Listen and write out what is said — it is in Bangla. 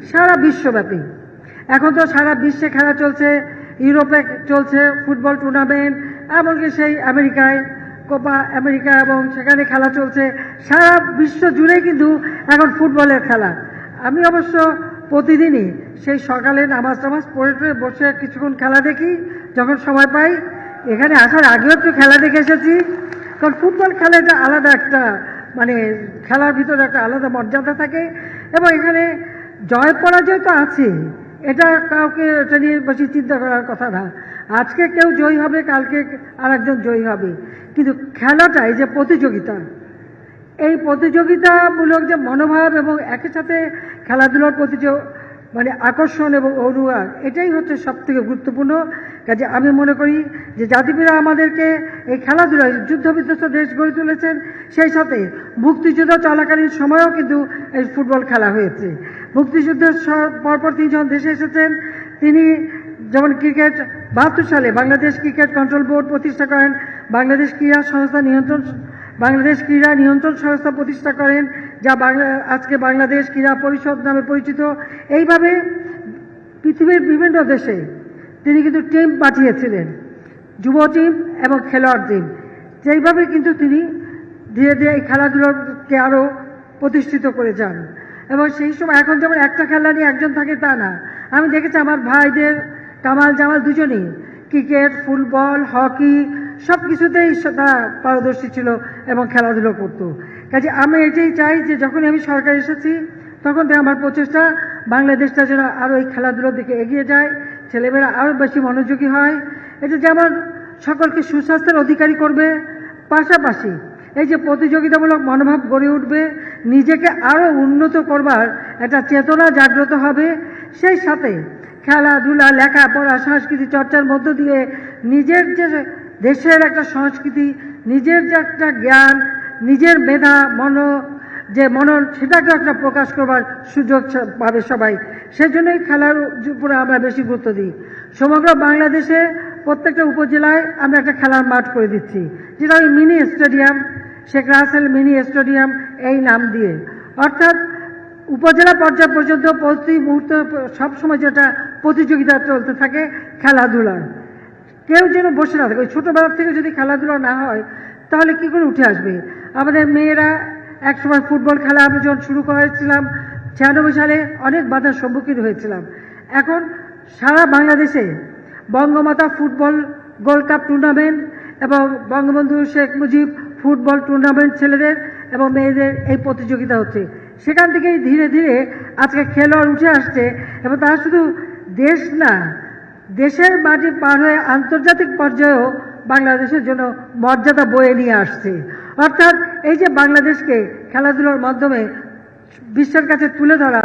সারা বিশ্বব্যাপী। এখন তো সারা বিশ্বে খেলা চলছে, ইউরোপে চলছে ফুটবল টুর্নামেন্ট, এমনকি সেই আমেরিকায় কোপা আমেরিকা, এবং সেখানে খেলা চলছে। সারা বিশ্ব জুড়ে কিন্তু এখন ফুটবলের খেলা। আমি অবশ্য প্রতিদিনই সেই সকালে নামাজ পড়ে বসে কিছুক্ষণ খেলা দেখি যখন সময় পাই। এখানে আসার আগেও একটু খেলা দেখে এসেছি, কারণ ফুটবল খেলা এটা আলাদা একটা, মানে খেলার ভিতরে একটা আলাদা মর্যাদা থাকে, এবং এখানে জয় পরাজয় তো আছে, এটা কাউকে এটা নিয়ে বেশি চিন্তা করার কথা না। আজকে কেউ জয়ী হবে, কালকে আর একজন জয়ী হবে, কিন্তু খেলাটা এই যে প্রতিযোগিতা, এই প্রতিযোগিতামূলক যে মনোভাব এবং একই সাথে খেলাধুলার প্রতি যে মানে আকর্ষণ এবং অনুরাগ, এটাই হচ্ছে সব থেকে গুরুত্বপূর্ণ। কাজে আমি মনে করি যে জাতিপিতা আমাদেরকে এই খেলাধুলায় যুদ্ধ বিধ্বস্ত দেশ গড়ে তুলেছেন, সেই সাথে মুক্তিযুদ্ধ চলাকালীন সময়েও কিন্তু এই ফুটবল খেলা হয়েছে। মুক্তিযুদ্ধের পরপর তিনজন দেশে এসেছেন। তিনি যেমন ক্রিকেট 72 সালে বাংলাদেশ ক্রিকেট কন্ট্রোল বোর্ড প্রতিষ্ঠা করেন, বাংলাদেশ ক্রীড়া নিয়ন্ত্রণ সংস্থা প্রতিষ্ঠা করেন, যা আজকে বাংলাদেশ ক্রীড়া পরিষদ নামে পরিচিত। এইভাবে পৃথিবীর বিভিন্ন দেশে তিনি কিন্তু টিম পাঠিয়েছিলেন, যুব টিম এবং খেলোয়াড় টিম। সেইভাবে কিন্তু তিনি ধীরে ধীরে এই খেলাধুলোকে আরও প্রতিষ্ঠিত করে যান। এবং সেই সময় এখন যেমন একটা খেলা নিয়ে একজন থাকে তা না, আমি দেখেছি আমার ভাইদের কামাল জামাল দুজনেই ক্রিকেট, ফুটবল, হকি সব কিছুতেই তারা পারদর্শী ছিল এবং খেলাধুলো করত। কাজে আমি এটাই চাই যে যখনই আমি সরকার এসেছি তখন থেকে আমার প্রচেষ্টা বাংলাদেশটা যেন আরও এই খেলাধুলোর দিকে এগিয়ে যায়, ছেলেমেয়েরা আরও বেশি মনোযোগী হয়। এটা যেমন সকলকে সুস্বাস্থ্যের অধিকারী করবে, পাশাপাশি এই যে প্রতিযোগিতামূলক মনোভাব গড়ে উঠবে, নিজেকে আরও উন্নত করবার একটা চেতনা জাগ্রত হবে। সেই সাথে খেলাধুলা, লেখাপড়া, সংস্কৃতি চর্চার মধ্য দিয়ে নিজের যে দেশের একটা সংস্কৃতি, নিজের যে একটা জ্ঞান, নিজের মেধা, মনন সেটাকে একটা প্রকাশ করবার সুযোগ পাবে সবাই। সেজন্যই খেলার উপরে আমরা বেশি গুরুত্ব দিই। সমগ্র বাংলাদেশে প্রত্যেকটা উপজেলায় আমরা একটা খেলার মাঠ করে দিচ্ছি, যেটা ওই mini stadium, Sheikh Russel mini stadium এই নাম দিয়ে। অর্থাৎ উপজেলা পর্যায় পর্যন্ত প্রতি মুহূর্তে সবসময় যেটা প্রতিযোগিতা চলতে থাকে খেলাধুলার, কেউ যেন বসে না থাকে। ওই ছোটোবেলার থেকে যদি খেলাধুলা না হয় তাহলে কী করে উঠে আসবে? আমাদের মেয়েরা একসময় ফুটবল খেলা আমি যখন শুরু করেছিলাম 96 সালে অনেক বাধার সম্মুখীন হয়েছিলাম। এখন সারা বাংলাদেশে Bangamata football gold cup tournament এবং বঙ্গবন্ধু শেখ মুজিব ফুটবল টুর্নামেন্ট ছেলেদের এবং মেয়েদের এই প্রতিযোগিতা হচ্ছে। সেখান থেকেই ধীরে ধীরে আজকে খেলোয়াড় উঠে আসছে, এবং তারা শুধু দেশ না, দেশের মাটি পার হয়ে আন্তর্জাতিক পর্যায়েও বাংলাদেশের জন্য মর্যাদা বয়ে নিয়ে আসছে। অর্থাৎ এই যে বাংলাদেশকে খেলাধুলার মাধ্যমে বিশ্বের কাছে তুলে ধরা,